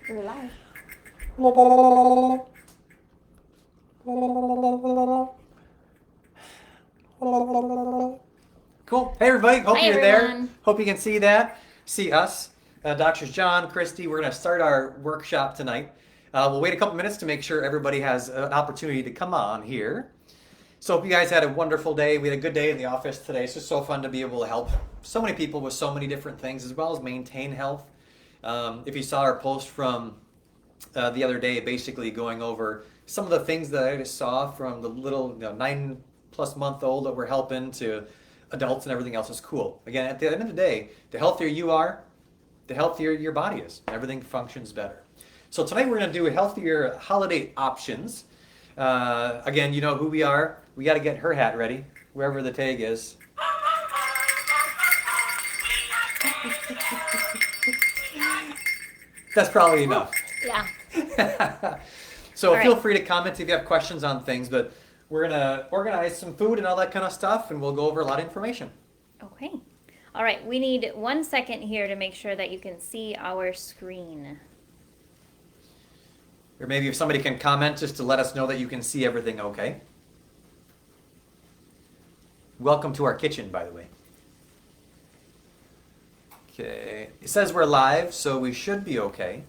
We're live. Cool. Hey, everybody. Hope Hi, you're there. everyone. Hope you can see that. See us. Doctors John, Kristi, we're going to start our workshop tonight. We'll wait a couple minutes to make sure everybody has an opportunity to come on here. So hope you guys had a wonderful day. We had a good day in the office today. It's just so fun to be able to help so many people with so many different things, as well as maintain health. If you saw our post from the other day, basically going over some of the things that I just saw from the little 9+ month old that we're helping to adults and everything else is cool. Again, at the end of the day, the healthier you are, the healthier your body is. Everything functions better. So tonight we're going to do healthier holiday options. Again, you know who we are. We got to get her hat ready, wherever the tag is. That's probably enough. Yeah. So All feel right. free to comment if you have questions on things, but we're gonna organize some food and all that kind of stuff, and we'll go over a lot of information. Okay. All right. We need 1 second here to make sure that you can see our screen. Or maybe if somebody can comment just to let us know that you can see everything okay. Welcome to our kitchen, by the way. Okay, it says we're live, so we should be okay.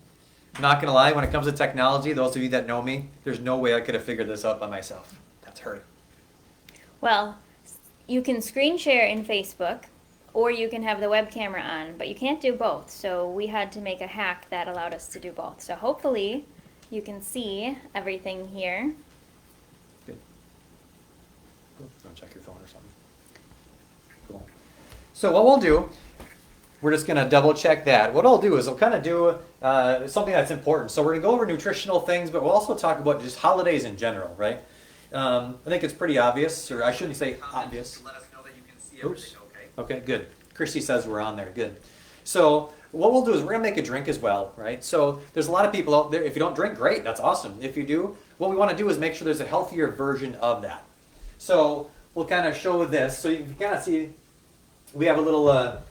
I'm not gonna lie, when it comes to technology, those of you that know me, there's no way I could have figured this out by myself. That's her. Well, you can screen share in Facebook, or you can have the web camera on, but you can't do both. So we had to make a hack that allowed us to do both. So hopefully you can see everything here. Good. Cool. You wanna check your phone or something? Cool. So what we'll do, we're just going to double check that. What I'll do is I'll kind of do something that's important. So we're going to go over nutritional things, but we'll also talk about just holidays in general, right? I think it's pretty obvious, or I shouldn't say obvious. Let us know that you can see everything okay. Okay, good. Kristi says we're on there. Good. So what we'll do is we're going to make a drink as well, right? So there's a lot of people out there. If you don't drink, great. That's awesome. If you do, what we want to do is make sure there's a healthier version of that. So we'll kind of show this. So you can kind of see we have a little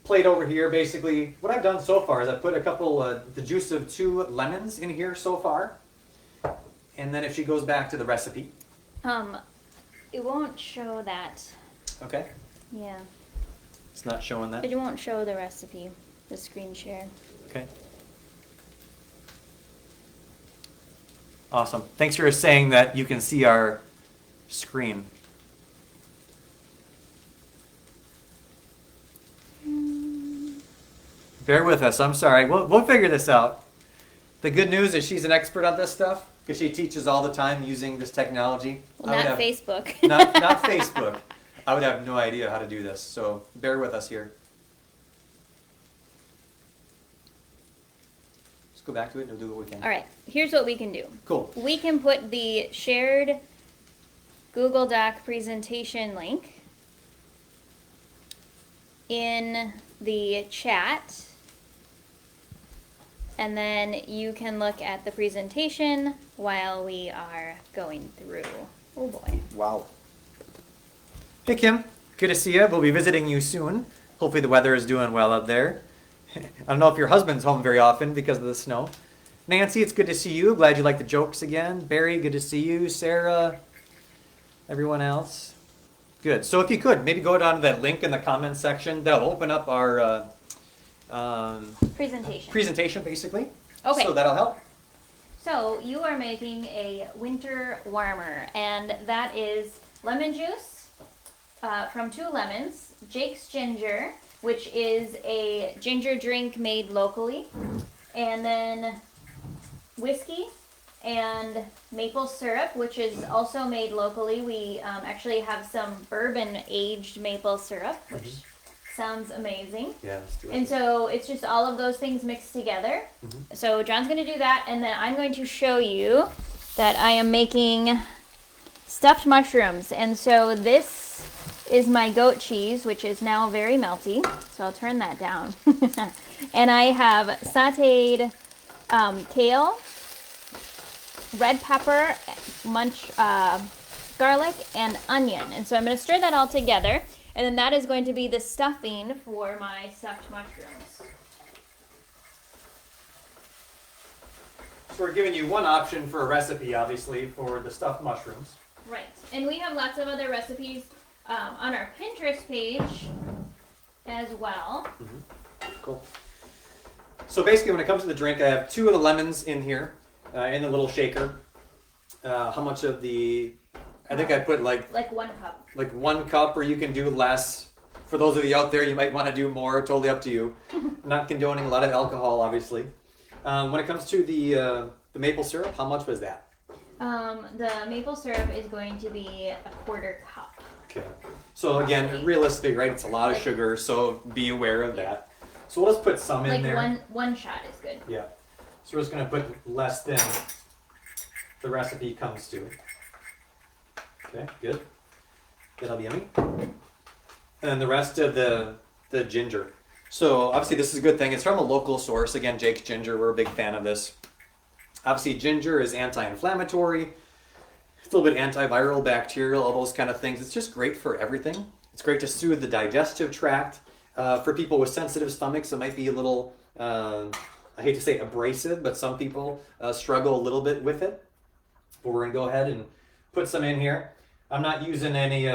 plate over here. Basically, what I've done so far is I put a couple, the juice of 2 lemons in here so far. And then if she goes back to the recipe. It won't show that. Okay. Yeah. It's not showing that. It won't show the recipe, the screen share. Okay. Awesome. Thanks for saying that you can see our screen. Bear with us. I'm sorry. We'll figure this out. The good news is she's an expert on this stuff because she teaches all the time using this technology. Well, not Facebook. not Facebook. I would have no idea how to do this. So bear with us here. Let's go back to it and we'll do what we can. All right. Here's what we can do. Cool. We can put the shared Google Doc presentation link in the chat, and then you can look at the presentation while we are going through. Oh boy. Wow. Hey Kim, good to see you. We'll be visiting you soon. Hopefully the weather is doing well up there. I don't know if your husband's home very often because of the snow. Nancy, it's good to see you. Glad you like the jokes again. Barry, good to see you. Sarah, everyone else. Good. So if you could, maybe go down to that link in the comments section. That'll open up our presentation, basically. Okay. So that'll help. So you are making a winter warmer, and that is lemon juice from 2 lemons, Jake's Ginger, which is a ginger drink made locally, and then whiskey and maple syrup, which is also made locally. We actually have some bourbon aged maple syrup, which sounds amazing. Yeah, let's do it. And so it's just all of those things mixed together. So John's going to do that, and then I'm going to show you that I am making stuffed mushrooms. And so this is my goat cheese, which is now very melty. So I'll turn that down. And I have sauteed kale, red pepper, garlic, and onion. And so I'm going to stir that all together. And then that is going to be the stuffing for my stuffed mushrooms. So we're giving you one option for a recipe, obviously, for the stuffed mushrooms. Right. And we have lots of other recipes on our Pinterest page as well. Cool. So basically, when it comes to the drink, I have 2 of the lemons in here, in the little shaker. How much of the... I think I put like 1 cup. Like 1 cup, or you can do less. For those of you out there, you might want to do more. Totally up to you. Not condoning a lot of alcohol, obviously. When it comes to the maple syrup, how much was that? The maple syrup is going to be a 1/4 cup. Okay. So again, realistically, right? It's a lot of sugar, so be aware of that. So we'll just put some in there. Like one shot is good. Yeah. So we're just going to put less than the recipe comes to. Okay, good. That'll be yummy. And the rest of the ginger. So obviously this is a good thing. It's from a local source. Again, Jake's Ginger. We're a big fan of this. Obviously ginger is anti-inflammatory. It's a little bit antiviral, bacterial, all those kind of things. It's just great for everything. It's great to soothe the digestive tract. For people with sensitive stomachs, it might be a little, I hate to say abrasive, but some people struggle a little bit with it. But we're going to go ahead and put some in here. I'm not using any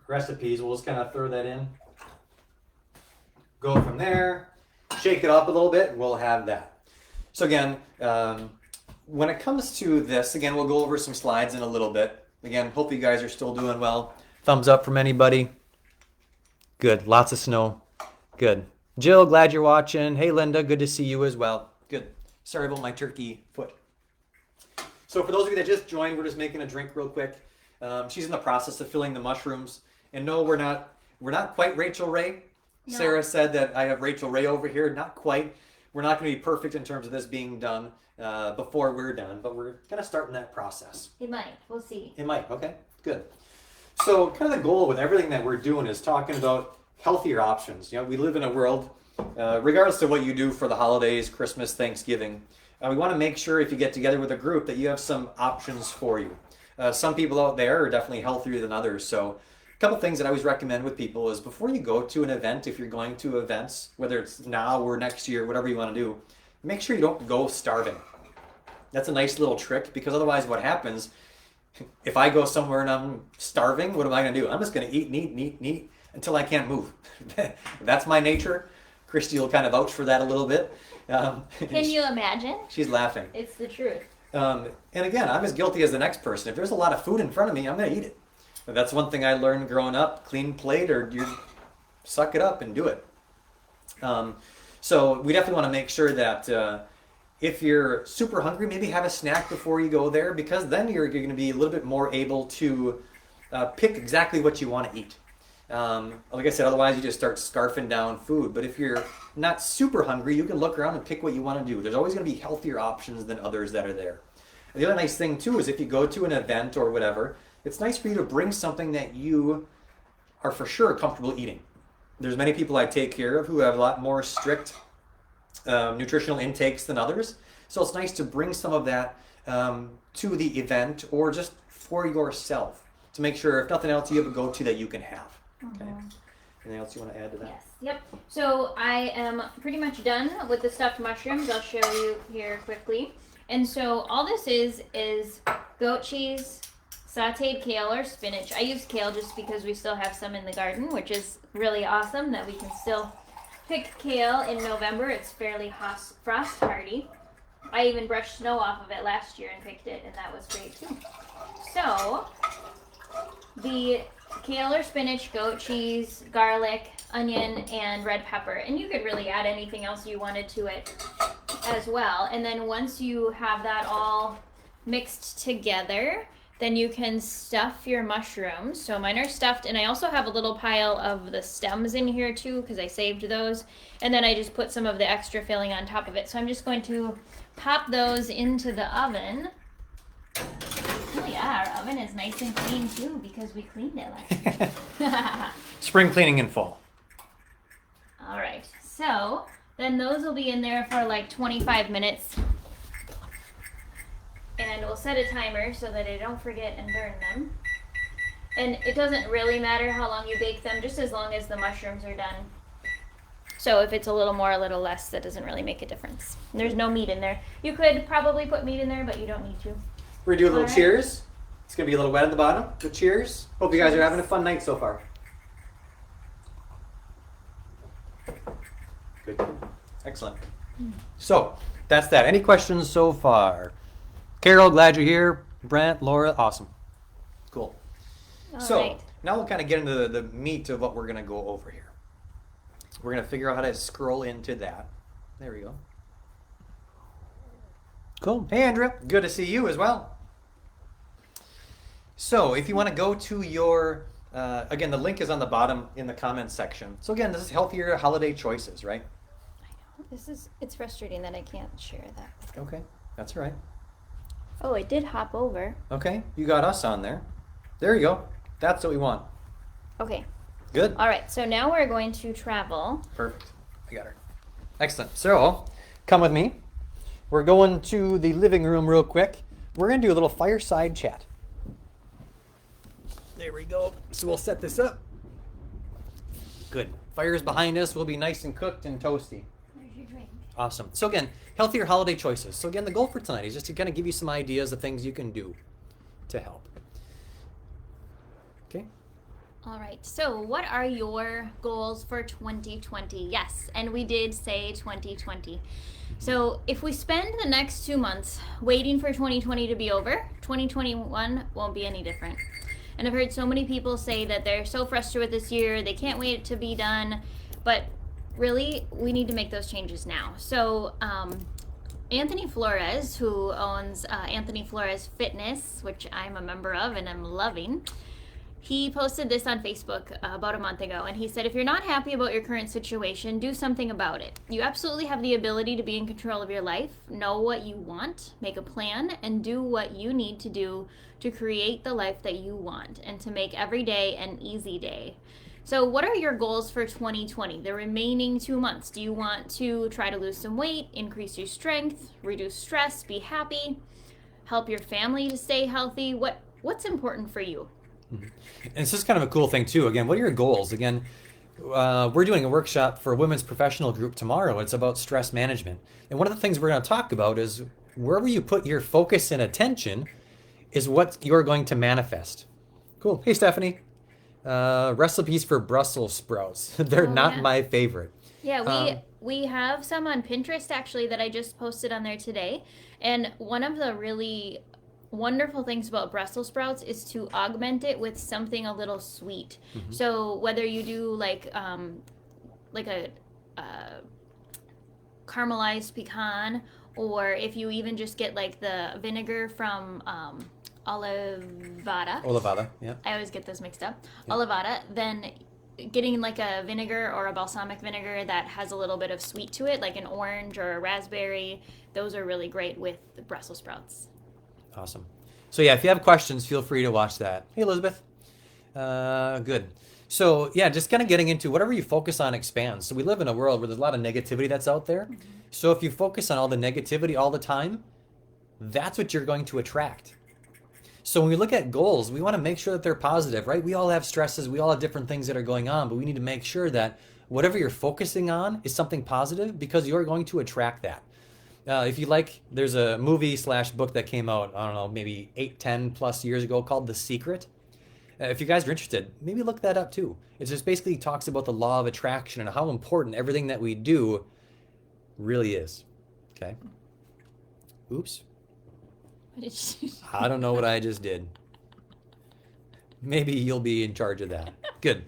recipes. We'll just kind of throw that in. Go from there. Shake it up a little bit, and we'll have that. So again, when it comes to this, again, we'll go over some slides in a little bit. Again, hope you guys are still doing well. Thumbs up from anybody. Good. Lots of snow. Good. Jill, glad you're watching. Hey, Linda, good to see you as well. Good. Sorry about my turkey foot. So for those of you that just joined, we're just making a drink real quick. She's in the process of filling the mushrooms. And no, we're not quite Rachel Ray. No. Sarah said that I have Rachel Ray over here. Not quite. We're not going to be perfect in terms of this being done before we're done, but we're kind of starting that process. It might. We'll see. It might. Okay, good. So kind of the goal with everything that we're doing is talking about healthier options. You know, we live in a world, regardless of what you do for the holidays, Christmas, Thanksgiving, we want to make sure if you get together with a group that you have some options for you. Some people out there are definitely healthier than others. So a couple things that I always recommend with people is before you go to an event, if you're going to events, whether it's now or next year, whatever you want to do, make sure you don't go starving. That's a nice little trick, because otherwise what happens, if I go somewhere and I'm starving, what am I going to do? I'm just going to eat and eat and eat and eat until I can't move. That's my nature. Kristi will kind of vouch for that a little bit. Can you imagine? She's laughing. It's the truth. And again, I'm as guilty as the next person. If there's a lot of food in front of me, I'm going to eat it. That's one thing I learned growing up. Clean plate, or you suck it up and do it. So we definitely want to make sure that if you're super hungry, maybe have a snack before you go there, because then you're going to be a little bit more able to pick exactly what you want to eat. Like I said, otherwise you just start scarfing down food. But if you're not super hungry, you can look around and pick what you want to do. There's always going to be healthier options than others that are there. And the other nice thing too is if you go to an event or whatever, it's nice for you to bring something that you are for sure comfortable eating. There's many people I take care of who have a lot more strict nutritional intakes than others. So it's nice to bring some of that to the event, or just for yourself, to make sure, if nothing else, you have a go-to that you can have. Okay. Anything else you want to add to that? Yes. Yep. So I am pretty much done with the stuffed mushrooms. I'll show you here quickly. And so all this is goat cheese, sauteed kale or spinach. I use kale just because we still have some in the garden, which is really awesome that we can still pick kale in November. It's fairly frost hardy. I even brushed snow off of it last year and picked it, and that was great too. So the kale or spinach, goat cheese, garlic, onion, and red pepper. And you could really add anything else you wanted to it as well. And then once you have that all mixed together, then you can stuff your mushrooms. So mine are stuffed, and I also have a little pile of the stems in here too, because I saved those. And then I just put some of the extra filling on top of it. So I'm just going to pop those into the oven. Oh yeah, our oven is nice and clean too, because we cleaned it last year. Spring cleaning in fall. All right, so then those will be in there for like 25 minutes. And we'll set a timer so that I don't forget and burn them. And it doesn't really matter how long you bake them, just as long as the mushrooms are done. So if it's a little more, a little less, that doesn't really make a difference. There's no meat in there. You could probably put meat in there, but you don't need to. We're gonna do a little Alright. cheers. It's gonna be a little wet at the bottom. Good cheers. Hope you guys are having a fun night so far. Good. Excellent. So that's that. Any questions so far? Carol, glad you're here. Brent, Laura, awesome. Cool. So Alright. now we'll kind of get into the meat of what we're gonna go over here. We're gonna figure out how to scroll into that. There we go. Cool. Hey, Andrea. Good to see you as well. So if you want to go to your, again, the link is on the bottom in the comments section. So again, this is healthier holiday choices, right? I know. It's frustrating that I can't share that. Okay, that's all right. Oh, it did hop over. Okay, you got us on there. There you go. That's what we want. Okay. Good. All right. So now we're going to travel. Perfect. I got her. Excellent. So come with me. We're going to the living room real quick. We're going to do a little fireside chat. There we go. So we'll set this up. Good. Fire's behind us. We'll be nice and cooked and toasty. Where's your drink? Awesome. So again, healthier holiday choices. So again, the goal for tonight is just to kind of give you some ideas of things you can do to help. Okay. All right. So, what are your goals for 2020? Yes, and we did say 2020. So, if we spend the next 2 months waiting for 2020 to be over, 2021 won't be any different. And I've heard so many people say that they're so frustrated with this year, they can't wait to be done. But really, we need to make those changes now. So, Anthony Flores, who owns Anthony Flores Fitness, which I'm a member of and I'm loving, he posted this on Facebook about a month ago, and he said, if you're not happy about your current situation, do something about it. You absolutely have the ability to be in control of your life, know what you want, make a plan, and do what you need to do to create the life that you want and to make every day an easy day. So what are your goals for 2020, the remaining 2 months? Do you want to try to lose some weight, increase your strength, reduce stress, be happy, help your family to stay healthy? What's important for you? And this is kind of a cool thing too. Again, what are your goals? Again, we're doing a workshop for a women's professional group tomorrow. It's about stress management. And one of the things we're going to talk about is wherever you put your focus and attention is what you're going to manifest. Cool. Hey, Stephanie. Recipes for Brussels sprouts. They're not my favorite. Yeah, we have some on Pinterest actually that I just posted on there today. And one of the really wonderful things about Brussels sprouts is to augment it with something a little sweet. Mm-hmm. So whether you do like a caramelized pecan, or if you even just get like the vinegar from Olivada, yeah. I always get those mixed up. Yeah. Olivada, then getting like a vinegar or a balsamic vinegar that has a little bit of sweet to it, like an orange or a raspberry, those are really great with the Brussels sprouts. Awesome. So yeah, if you have questions, feel free to watch that. Hey, Elizabeth. Good. So yeah, just kind of getting into whatever you focus on expands. So we live in a world where there's a lot of negativity that's out there. Mm-hmm. So if you focus on all the negativity all the time, that's what you're going to attract. So when we look at goals, we want to make sure that they're positive, right? We all have stresses. We all have different things that are going on, but we need to make sure that whatever you're focusing on is something positive because you're going to attract that. If you like, there's a movie/book that came out, I don't know, maybe 8-10 plus years ago called The Secret. If you guys are interested, maybe look that up too. It just basically talks about the law of attraction and how important everything that we do really is. Okay? Oops. What did you do? I don't know what I just did. Maybe you'll be in charge of that. Good.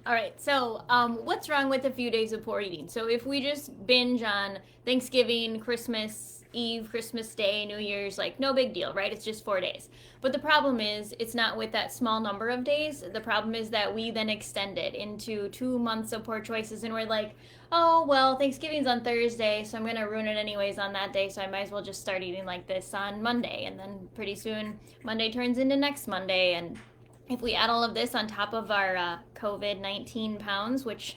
All right, so what's wrong with a few days of poor eating? So if we just binge on Thanksgiving, Christmas Eve, Christmas Day, New Year's, like no big deal, right? It's just 4 days. But the problem is it's not with that small number of days. The problem is that we then extend it into 2 months of poor choices and we're like, oh, well, Thanksgiving's on Thursday, so I'm going to ruin it anyways on that day, so I might as well just start eating like this on Monday. And then pretty soon Monday turns into next Monday and if we add all of this on top of our COVID-19 pounds, which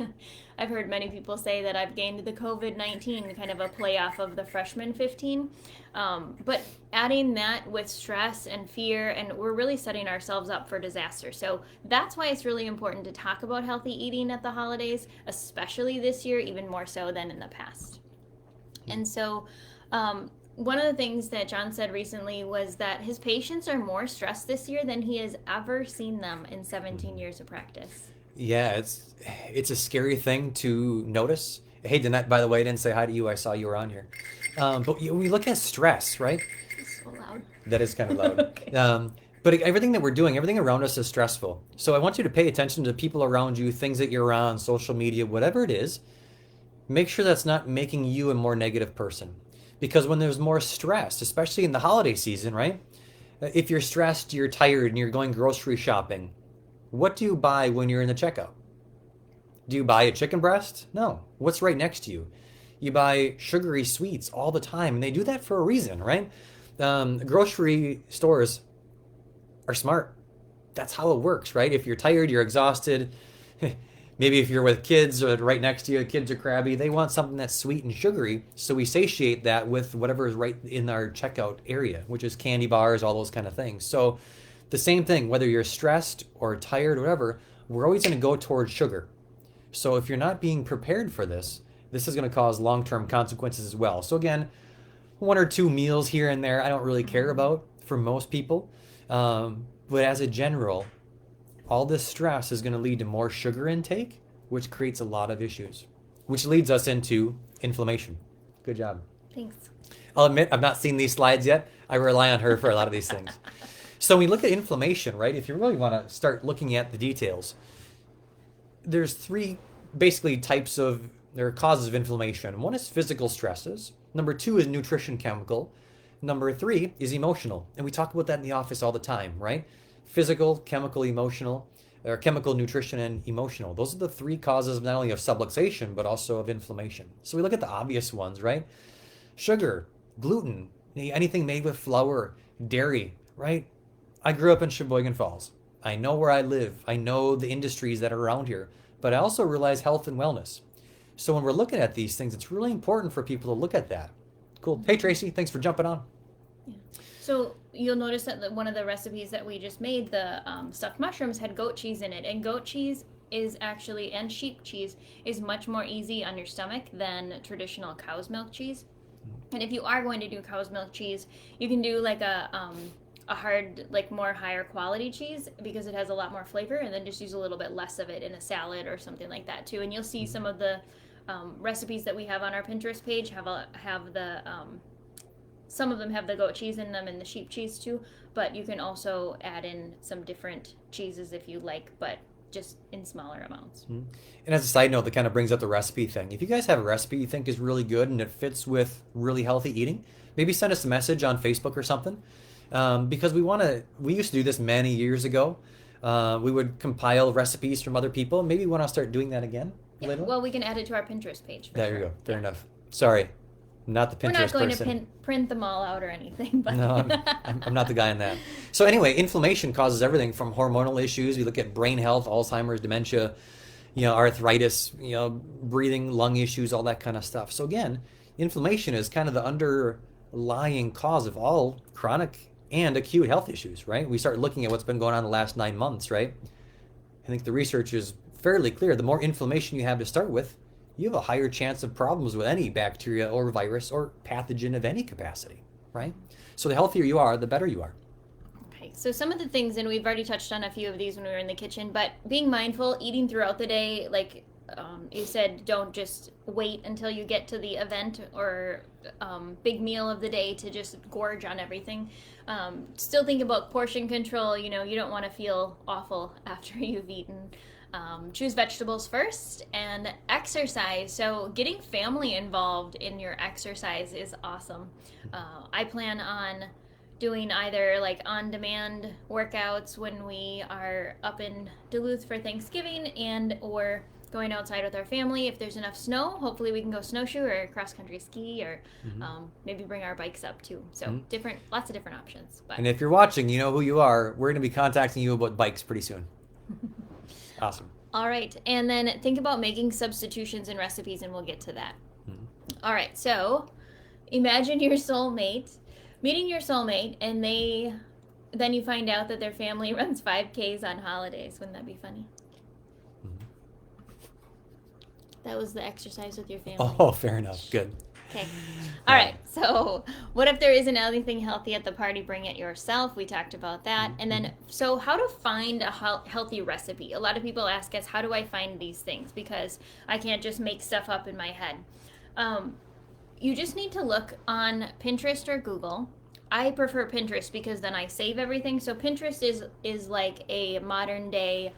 I've heard many people say that I've gained the COVID-19, kind of a play off of the freshman 15. But adding that with stress and fear, and we're really setting ourselves up for disaster. So that's why it's really important to talk about healthy eating at the holidays, especially this year, even more so than in the past. And so, one of the things that John said recently was that his patients are more stressed this year than he has ever seen them in 17 years of practice. Yeah, it's a scary thing to notice. Hey, Danette, by the way, I didn't say hi to you. I saw you were on here. But we look at stress, right? It's so loud. That is kind of loud. Okay. But everything that we're doing, everything around us is stressful. So I want you to pay attention to people around you, things that you're on, social media, whatever it is. Make sure that's not making you a more negative person. Because when there's more stress, especially in the holiday season, right? If you're stressed, you're tired, and you're going grocery shopping, what do you buy when you're in the checkout? Do you buy a chicken breast? No. What's right next to you? You buy sugary sweets all the time, and they do that for a reason, right? Grocery stores are smart. That's how it works, right? If you're tired, you're exhausted. Maybe if you're with kids or right next to you, kids are crabby, they want something that's sweet and sugary. So we satiate that with whatever is right in our checkout area, which is candy bars, all those kind of things. So the same thing, whether you're stressed or tired or whatever, we're always going to go towards sugar. So if you're not being prepared for this, this is going to cause long-term consequences as well. So again, 1 or 2 meals here and there, I don't really care about for most people. But as a general, all this stress is going to lead to more sugar intake, which creates a lot of issues, which leads us into inflammation. Good job. Thanks. I'll admit, I've not seen these slides yet. I rely on her for a lot of these things. So when we look at inflammation, right, if you really want to start looking at the details, there's 3 basically there are causes of inflammation. 1 is physical stresses. Number 2 is nutrition chemical. Number 3 is emotional. And we talk about that in the office all the time, right? Physical, chemical, emotional, or chemical, nutrition, and emotional. Those are the 3 causes not only of subluxation, but also of inflammation. So we look at the obvious ones, right? Sugar, gluten, anything made with flour, dairy, right? I grew up in Sheboygan Falls. I know where I live. I know the industries that are around here, but I also realize health and wellness. So when we're looking at these things, it's really important for people to look at that. Cool. Hey, Tracy, thanks for jumping on. So you'll notice that one of the recipes that we just made, the stuffed mushrooms, had goat cheese in it. And goat cheese is actually, and sheep cheese, is much more easy on your stomach than traditional cow's milk cheese. And if you are going to do cow's milk cheese, you can do like a hard, like more higher quality cheese because it has a lot more flavor, and then just use a little bit less of it in a salad or something like that too. And you'll see some of the recipes that we have on our Pinterest page some of them have the goat cheese in them and the sheep cheese too, but you can also add in some different cheeses if you like, but just in smaller amounts. And as a side note, that kind of brings up the recipe thing. If you guys have a recipe you think is really good and it fits with really healthy eating, maybe send us a message on Facebook or something. Because we used to do this many years ago. We would compile recipes from other people. Maybe we want to start doing that again. Yeah, well, we can add it to our Pinterest page. There you go. Fair enough. Sorry. Not the Pinterest person. We're not going to print them all out or anything. But no, I'm not the guy in that. So anyway, inflammation causes everything from hormonal issues. We look at brain health, Alzheimer's, dementia, arthritis, breathing, lung issues, all that kind of stuff. So again, inflammation is kind of the underlying cause of all chronic and acute health issues, right? We start looking at what's been going on the last 9 months, right? I think the research is fairly clear. The more inflammation you have to start with, you have a higher chance of problems with any bacteria or virus or pathogen of any capacity, right? So the healthier you are, the better you are. Okay, so some of the things, and we've already touched on a few of these when we were in the kitchen, but being mindful, eating throughout the day, like you said, don't just wait until you get to the event or big meal of the day to just gorge on everything. Still think about portion control. You don't want to feel awful after you've eaten. Choose vegetables first, and exercise. So getting family involved in your exercise is awesome. I plan on doing either like on-demand workouts when we are up in Duluth for Thanksgiving, and or going outside with our family. If there's enough snow, hopefully we can go snowshoe or cross-country ski, or maybe bring our bikes up too. So lots of different options. But. And if you're watching, you know who you are. We're going to be contacting you about bikes pretty soon. Awesome. All right. And then think about making substitutions in recipes, and we'll get to that. All right. So imagine your soulmate, meeting your soulmate, and then you find out that their family runs 5Ks on holidays. Wouldn't that be funny? That was the exercise with your family. Oh, fair enough. Good. Okay. All right. So what if there isn't anything healthy at the party? Bring it yourself. We talked about that. And then, so how to find a healthy recipe? A lot of people ask us, how do I find these things? Because I can't just make stuff up in my head. You just need to look on Pinterest or Google. I prefer Pinterest because then I save everything. So Pinterest is like a modern day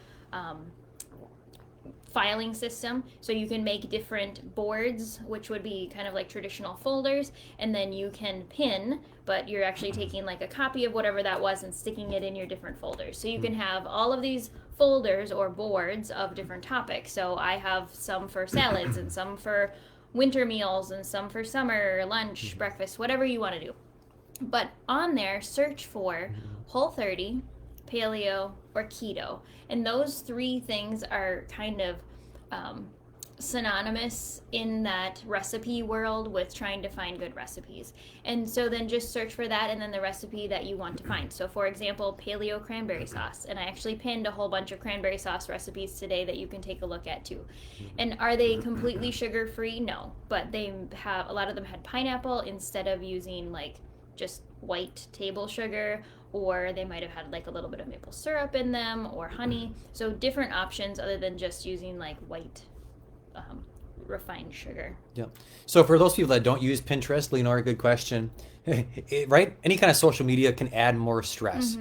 filing system. So you can make different boards, which would be kind of like traditional folders, and then you can pin, but you're actually taking like a copy of whatever that was and sticking it in your different folders. So you can have all of these folders or boards of different topics. So I have some for salads and some for winter meals and some for summer, lunch, breakfast, whatever you want to do. But on there, search for Whole30, paleo, or keto. And those three things are kind of synonymous in that recipe world with trying to find good recipes. And so then just search for that and then the recipe that you want to find. So for example, paleo cranberry sauce. And I actually pinned a whole bunch of cranberry sauce recipes today that you can take a look at too. And are they completely sugar-free? No. But they have, a lot of them had pineapple instead of using like just white table sugar, or they might have had like a little bit of maple syrup in them or honey. So different options other than just using like white refined sugar. Yeah. So for those people that don't use Pinterest, Leonora, good question. Right? Any kind of social media can add more stress.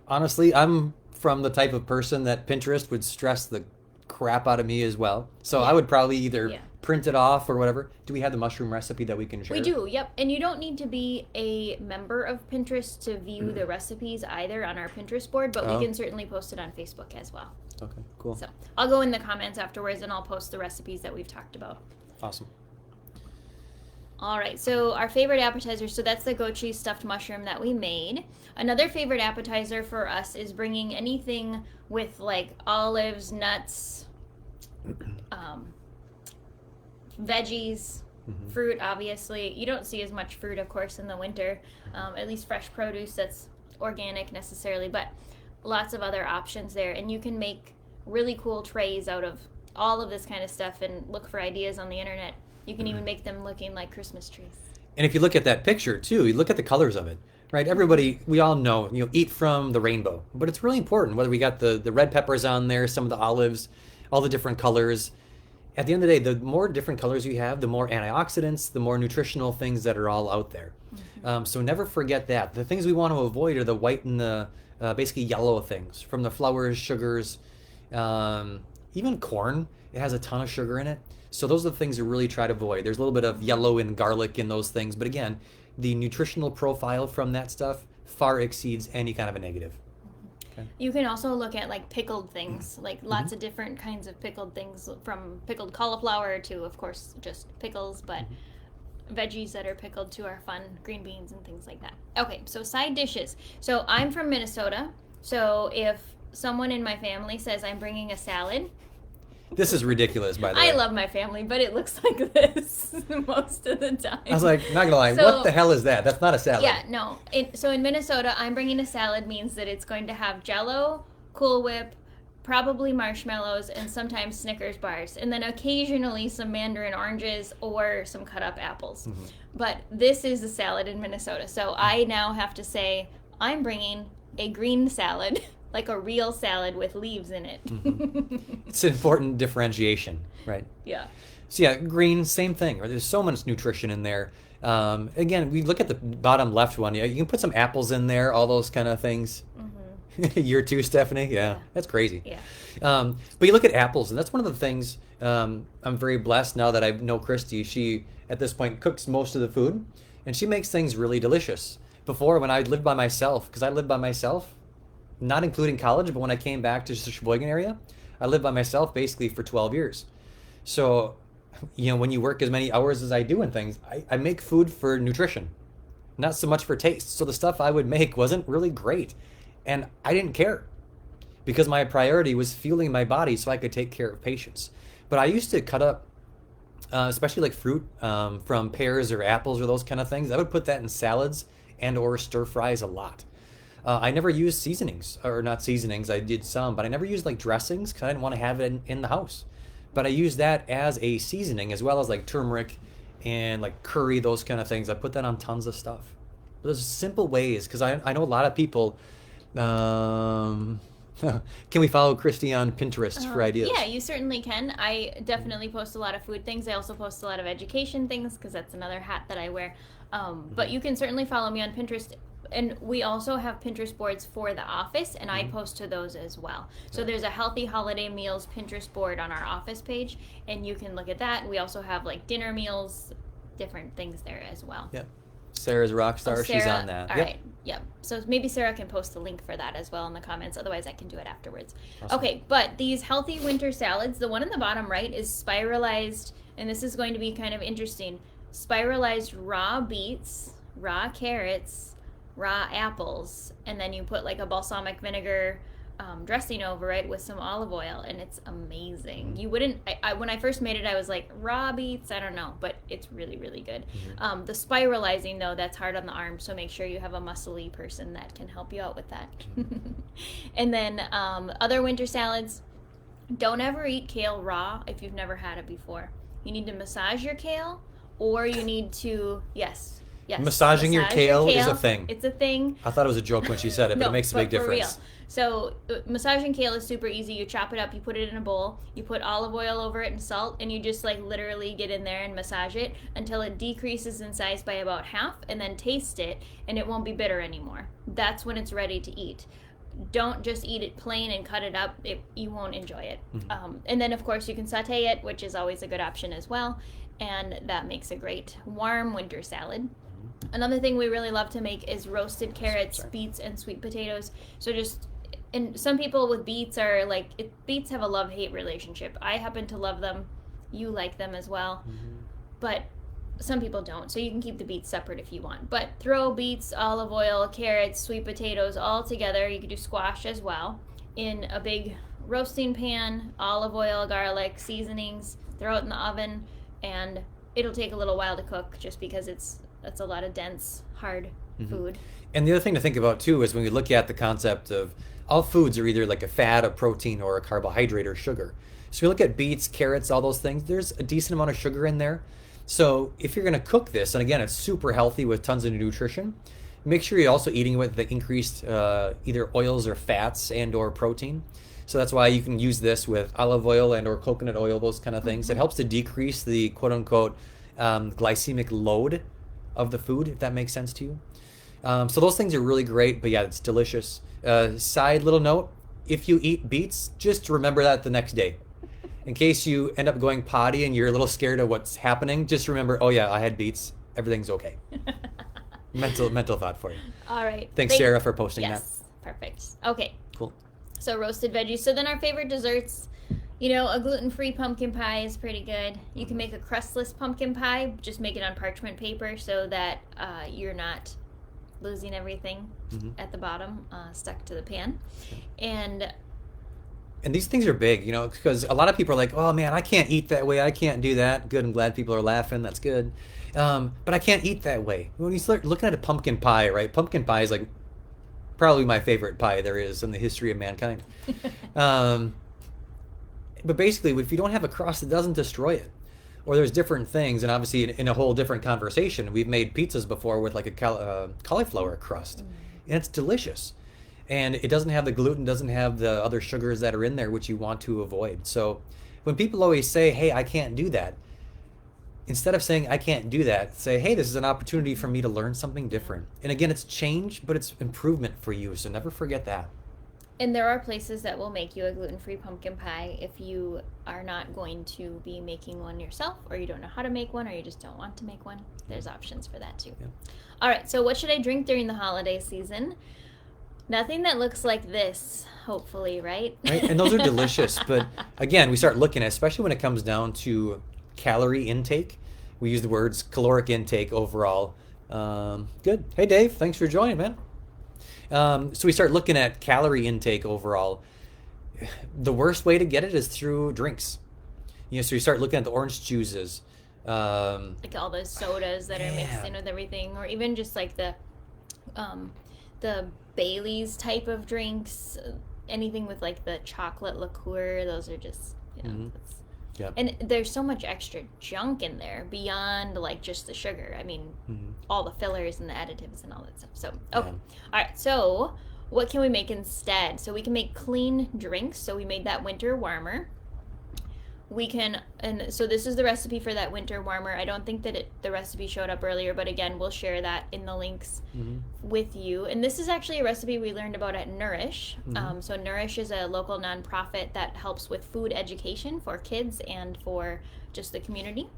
Honestly, I'm from the type of person that Pinterest would stress the crap out of me as well. So I would probably either print it off or whatever. Do we have the mushroom recipe that we can share? We do, yep. And you don't need to be a member of Pinterest to view the recipes either on our Pinterest board, but we can certainly post it on Facebook as well. Okay, cool. So I'll go in the comments afterwards and I'll post the recipes that we've talked about. Awesome. All right, so our favorite appetizer, so that's the goat cheese stuffed mushroom that we made. Another favorite appetizer for us is bringing anything with like olives, nuts, veggies, fruit, obviously. You don't see as much fruit, of course, in the winter, at least fresh produce that's organic necessarily, but lots of other options there. And you can make really cool trays out of all of this kind of stuff and look for ideas on the internet. You can even make them looking like Christmas trees. And if you look at that picture too, you look at the colors of it, right? Everybody, we all know, eat from the rainbow, but it's really important whether we got the red peppers on there, some of the olives, all the different colors. At the end of the day, the more different colors you have, the more antioxidants, the more nutritional things that are all out there. So never forget that. The things we want to avoid are the white and the basically yellow things, from the flours, sugars, even corn. It has a ton of sugar in it. So those are the things you really try to avoid. There's a little bit of yellow and garlic in those things. But again, the nutritional profile from that stuff far exceeds any kind of a negative. Okay. You can also look at like pickled things, like lots of different kinds of pickled things, from pickled cauliflower to, of course, just pickles, but veggies that are pickled too are fun, green beans and things like that. Okay, so side dishes. So I'm from Minnesota, so if someone in my family says I'm bringing a salad... This is ridiculous, by the way. I love my family, but it looks like this most of the time. I was like, not gonna lie, what the hell is that? That's not a salad. Yeah, no. So in Minnesota, I'm bringing a salad means that it's going to have Jell-O, Cool Whip, probably marshmallows, and sometimes Snickers bars, and then occasionally some mandarin oranges or some cut up apples. But this is a salad in Minnesota, so I now have to say I'm bringing a green salad. Like a real salad with leaves in it. It's an important differentiation, right? Yeah. So yeah, green, same thing. There's so much nutrition in there. Again, we look at the bottom left one. You can put some apples in there, all those kind of things. Year two, Stephanie? Yeah, that's crazy. Yeah. But you look at apples, and that's one of the things I'm very blessed now that I know Kristi. She, at this point, cooks most of the food, and she makes things really delicious. Before, when I lived by myself, not including college, but when I came back to the Sheboygan area, I lived by myself basically for 12 years. So, when you work as many hours as I do and things, I make food for nutrition, not so much for taste. So the stuff I would make wasn't really great. And I didn't care because my priority was fueling my body so I could take care of patients. But I used to cut up, especially like fruit from pears or apples or those kind of things. I would put that in salads and or stir fries a lot. I never used seasonings, or not seasonings, I did some, but I never used like dressings because I didn't want to have it in the house. But I used that as a seasoning as well as like turmeric and like curry, those kind of things. I put that on tons of stuff. There's simple ways because I know a lot of people. Can we follow Kristi on Pinterest for ideas? Yeah, you certainly can. I definitely post a lot of food things. I also post a lot of education things because that's another hat that I wear. But you can certainly follow me on Pinterest. And we also have Pinterest boards for the office, and I post to those as well. So there's a Healthy Holiday Meals Pinterest board on our office page, and you can look at that. We also have like dinner meals, different things there as well. Yeah. Sarah's rock star. Sarah, she's on that. All right. Yep. So maybe Sarah can post the link for that as well in the comments. Otherwise, I can do it afterwards. Awesome. Okay. But these healthy winter salads, the one in the bottom right is spiralized, and this is going to be kind of interesting. Spiralized raw beets, raw carrots, raw apples, and then you put like a balsamic vinegar dressing over it with some olive oil, and it's amazing. You wouldn't, when I first made it, I was like, raw beets, I don't know, but it's really, really good. The spiralizing, though, that's hard on the arm, so make sure you have a muscly person that can help you out with that. And then other winter salads, don't ever eat kale raw if you've never had it before. You need to massage your kale, or you need to, yes, Massaging your kale is a thing. It's a thing. I thought it was a joke when she said it, but No, it makes a big for real. difference. So massaging kale is super easy. You chop it up, you put it in a bowl, you put olive oil over it and salt, and you just like literally get in there and massage it until it decreases in size by about half, and then taste it, and it won't be bitter anymore. That's when it's ready to eat. Don't just eat it plain and cut it up. You won't enjoy it. And then, of course, you can saute it, which is always a good option as well, and that makes a great warm winter salad. Another thing we really love to make is roasted carrots, beets, and sweet potatoes. So and some people with beets are like, beets have a love-hate relationship. I happen to love them. You like them as well. But some people don't. So you can keep the beets separate if you want. But throw beets, olive oil, carrots, sweet potatoes all together. You could do squash as well in a big roasting pan, olive oil, garlic, seasonings. Throw it in the oven, and it'll take a little while to cook just because that's a lot of dense, hard food. And the other thing to think about too is when we look at the concept of all foods are either like a fat, a protein, or a carbohydrate or sugar. So we look at beets, carrots, all those things, there's a decent amount of sugar in there. So if you're going to cook this, and again, it's super healthy with tons of nutrition, make sure you're also eating with the increased either oils or fats and or protein. So that's why you can use this with olive oil and or coconut oil, those kind of things. It helps to decrease the quote unquote glycemic load of the food, if that makes sense to you. So those things are really great, but yeah, it's delicious. Side little note, if you eat beets, just remember that the next day. In case you end up going potty and you're a little scared of what's happening, just remember, oh yeah, I had beets, everything's okay. mental thought for you. All right. Thanks Sarah for posting that. Yes, perfect. Okay. Cool. So roasted veggies. So then our favorite desserts, a gluten-free pumpkin pie is pretty good. You can make a crustless pumpkin pie. Just make it on parchment paper so that you're not losing everything at the bottom, stuck to the pan. And these things are big, because a lot of people are like, oh man, I can't eat that way. I can't do that. Good, I'm glad people are laughing. That's good. But I can't eat that way. When you start looking at a pumpkin pie, right? Pumpkin pie is like probably my favorite pie there is in the history of mankind. But basically, if you don't have a crust, it doesn't destroy it. Or there's different things, and obviously in a whole different conversation, we've made pizzas before with like a cauliflower crust, and it's delicious. And it doesn't have the gluten, doesn't have the other sugars that are in there, which you want to avoid. So when people always say, hey, I can't do that, instead of saying I can't do that, say, hey, this is an opportunity for me to learn something different. And again, it's change, but it's improvement for you. So never forget that. And there are places that will make you a gluten-free pumpkin pie if you are not going to be making one yourself, or you don't know how to make one, or you just don't want to make one. There's options for that too. Yeah. All right, so what should I drink during the holiday season? Nothing that looks like this, hopefully, right? Right? And those are delicious. But again, we start looking at, especially when it comes down to calorie intake. We use the words caloric intake overall. Good. Hey, Dave, thanks for joining, man. So we start looking at calorie intake overall. The worst way to get it is through drinks. So you start looking at the orange juices. Like all those sodas that are mixed in with everything, or even just like the Bailey's type of drinks, anything with like the chocolate liqueur. Those are just, Yep. And there's so much extra junk in there beyond like just the sugar. I mean, all the fillers and the additives and all that stuff. So, okay. All right. So what can we make instead? So we can make clean drinks. So we made that winter warmer. We can, and so this is the recipe for that winter warmer. I don't think that the recipe showed up earlier, but again, we'll share that in the links with you. And this is actually a recipe we learned about at Nourish. So Nourish is a local nonprofit that helps with food education for kids and for just the community.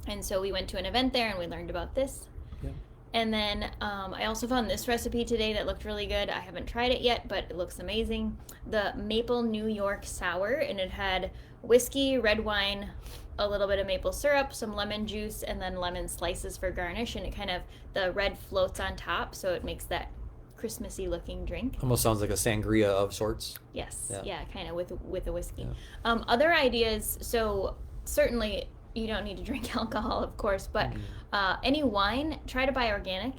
And so we went to an event there and we learned about this. Yeah. And then I also found this recipe today that looked really good. I haven't tried it yet, but it looks amazing. The Maple New York Sour, and it had whiskey, red wine, a little bit of maple syrup, some lemon juice, and then lemon slices for garnish. And it kind of, the red floats on top, so it makes that Christmassy looking drink. Almost sounds like a sangria of sorts. Yes, yeah, kind of with a whiskey. Yeah. Other ideas, so certainly you don't need to drink alcohol, of course, but any wine, try to buy organic.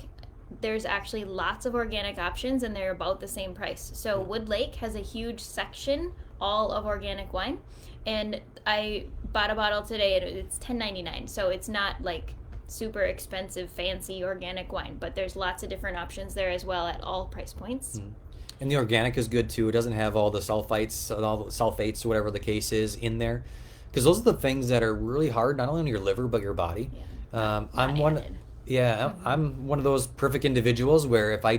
There's actually lots of organic options, and they're about the same price. So Wood Lake has a huge section all of organic wine, and I bought a bottle today, and it's $10.99, so it's not like super expensive fancy organic wine, but there's lots of different options there as well at all price points. And the organic is good too. It doesn't have all the sulfites, all the sulfates, whatever the case is, in there, because those are the things that are really hard, not only on your liver but your body. I'm one of those perfect individuals where if I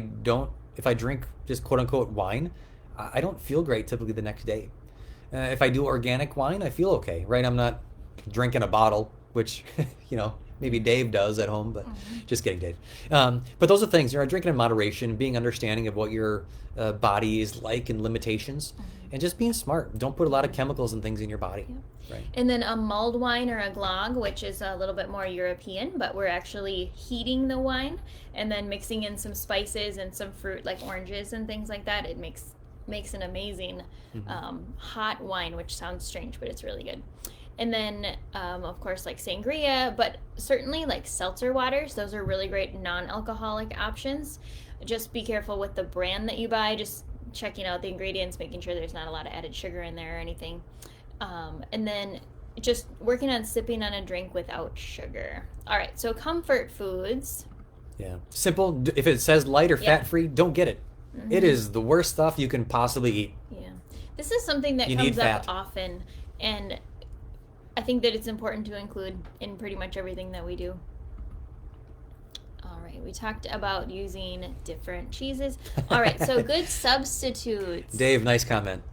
drink just quote unquote wine, I don't feel great typically the next day. If I do organic wine, I feel okay, right? I'm not drinking a bottle, which maybe Dave does at home, but just kidding, Dave. But those are things, drinking in moderation, being understanding of what your body is like and limitations, and just being smart. Don't put a lot of chemicals and things in your body. Right. And then a mulled wine or a glog, which is a little bit more European, but we're actually heating the wine and then mixing in some spices and some fruit like oranges and things like that. It makes an amazing hot wine, which sounds strange, but it's really good. And then, of course, like sangria, but certainly like seltzer waters. Those are really great non-alcoholic options. Just be careful with the brand that you buy. Just checking out the ingredients, making sure there's not a lot of added sugar in there or anything. And then just working on sipping on a drink without sugar. All right, so comfort foods. Yeah, simple. If it says light or fat-free, don't get it. It is the worst stuff you can possibly eat. Yeah, this is something that comes up often, and I think that it's important to include in pretty much everything that we do. All right, we talked about using different cheeses. All right, so good substitutes. Dave, nice comment.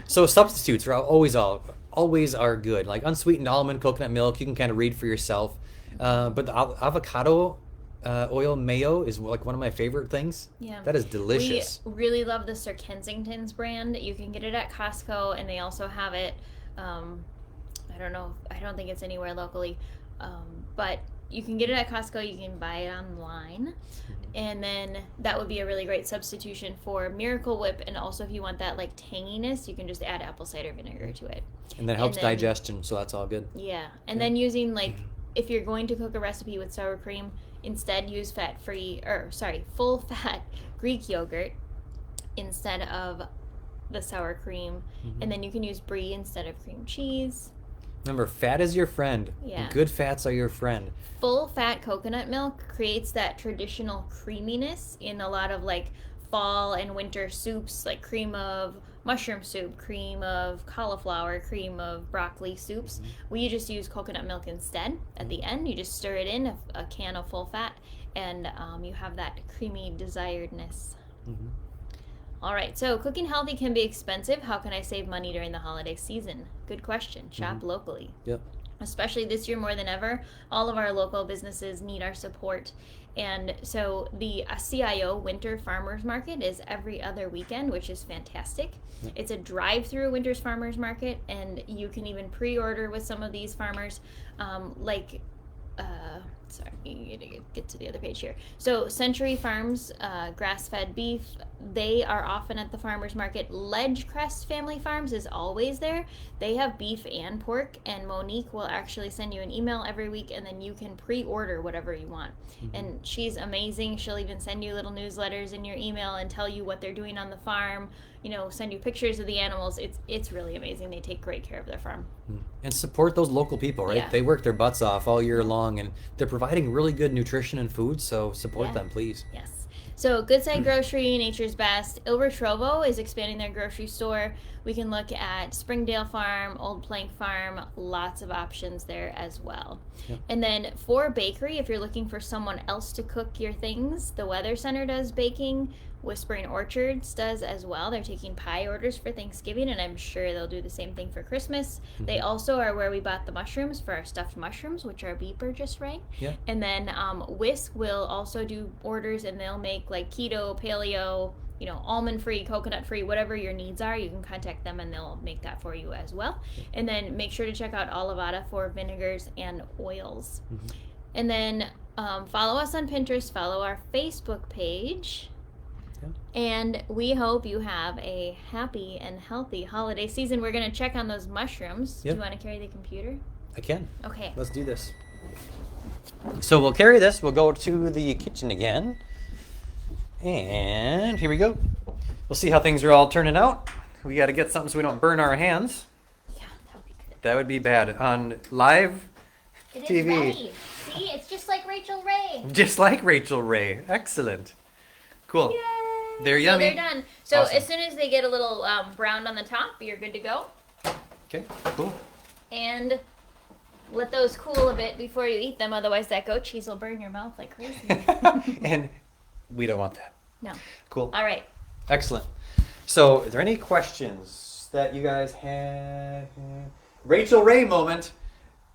So substitutes are always are good. Like unsweetened almond, coconut milk, you can kind of read for yourself. But the avocado oil mayo is like one of my favorite things. Yeah, that is delicious. We really love the Sir Kensington's brand. You can get it at Costco, and they also have it. I don't think it's anywhere locally, but you can get it at Costco. You can buy it online, and then that would be a really great substitution for Miracle Whip. And also, if you want that like tanginess, you can just add apple cider vinegar to it. And that helps digestion, so that's all good. Yeah, and then using like if you're going to cook a recipe with sour cream, instead use full fat Greek yogurt instead of the sour cream, and then you can use brie instead of cream cheese. Remember, fat is your friend. Yeah. Good fats are your friend. Full fat coconut milk creates that traditional creaminess in a lot of like fall and winter soups, like cream of mushroom soup, cream of cauliflower, cream of broccoli soups. We just use coconut milk instead. At the end, you just stir it in a can of full fat, and you have that creamy desiredness. All right, so cooking healthy can be expensive. How can I save money during the holiday season? Good question. Shop locally. Yep. especially this year more than ever. All of our local businesses need our support. And so the CIO Winter Farmers Market is every other weekend, which is fantastic. Yep. It's a drive-through Winter's Farmers Market, and you can even pre-order with some of these farmers, sorry, you gotta get to the other page here. So Century Farms, grass-fed beef, they are often at the farmers market. Ledgecrest Family Farms is always there. They have beef and pork, and Monique will actually send you an email every week, and then you can pre-order whatever you want. Mm-hmm. And she's amazing. She'll even send you little newsletters in your email and tell you what they're doing on the farm, send you pictures of the animals. It's really amazing. They take great care of their farm. And support those local people, right? Yeah. They work their butts off all year long, and they're providing really good nutrition and food, so support them, please. Yes. So Goodside Grocery, Nature's Best. Il Retrovo is expanding their grocery store. We can look at Springdale Farm, Old Plank Farm, lots of options there as well. Yep. And then for bakery, if you're looking for someone else to cook your things, the Weather Center does baking. Whispering Orchards does as well. They're taking pie orders for Thanksgiving, and I'm sure they'll do the same thing for Christmas. Mm-hmm. They also are where we bought the mushrooms for our stuffed mushrooms, which our beeper just rang. Yeah. And then Whisk will also do orders, and they'll make like keto, paleo, almond-free, coconut-free, whatever your needs are. You can contact them, and they'll make that for you as well. And then make sure to check out Olivada for vinegars and oils. Mm-hmm. And then follow us on Pinterest, follow our Facebook page. And we hope you have a happy and healthy holiday season. We're going to check on those mushrooms. Yep. Do you want to carry the computer? I can. Okay. Let's do this. So we'll carry this. We'll go to the kitchen again. And here we go. We'll see how things are all turning out. We got to get something so we don't burn our hands. Yeah, that would be good. That would be bad. On live it TV. Is ready. See, it's just like Rachel Ray. Just like Rachel Ray. Excellent. Cool. Yay. They're yummy. So they're done. So awesome. As soon as they get a little browned on the top, you're good to go. Okay, cool. And let those cool a bit before you eat them. Otherwise, that goat cheese will burn your mouth like crazy. And we don't want that. No. Cool. All right. Excellent. So, are there any questions that you guys have? Rachel Ray moment.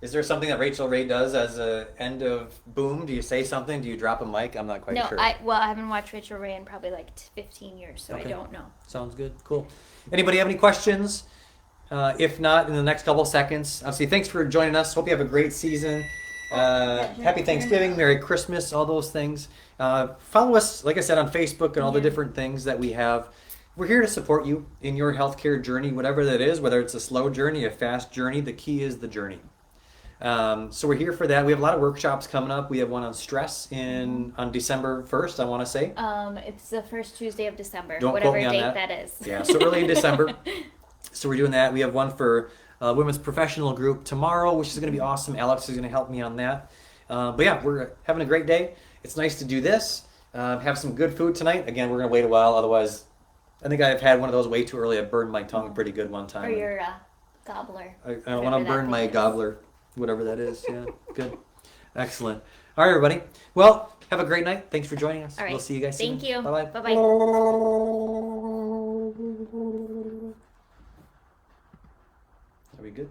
Is there something that Rachel Ray does as a end of boom? Do you say something? Do you drop a mic? I'm not quite sure. No, I haven't watched Rachel Ray in probably like 15 years, so okay. I don't know. Sounds good. Cool. Anybody have any questions? If not, in the next couple seconds. Obviously, thanks for joining us. Hope you have a great season. Happy Thanksgiving, Merry Christmas, all those things. Follow us, like I said, on Facebook and all the different things that we have. We're here to support you in your healthcare journey, whatever that is, whether it's a slow journey, a fast journey. The key is the journey. So we're here for that. We have a lot of workshops coming up. We have one on stress on December 1st, I want to say. It's the first Tuesday of December, Don't whatever quote me on date that is. Yeah, so early in December. So we're doing that. We have one for women's professional group tomorrow, which is going to be awesome. Alex is going to help me on that. But yeah, we're having a great day. It's nice to do this. Have some good food tonight. Again, we're going to wait a while. Otherwise, I think I've had one of those way too early. I burned my tongue pretty good one time. Or your gobbler. I don't want to burn my gobbler. Whatever that is. Yeah, good. Excellent. All right, everybody. Well, have a great night. Thanks for joining us. All right. We'll see you guys soon. Thank you. Bye-bye. Bye-bye. Are we good?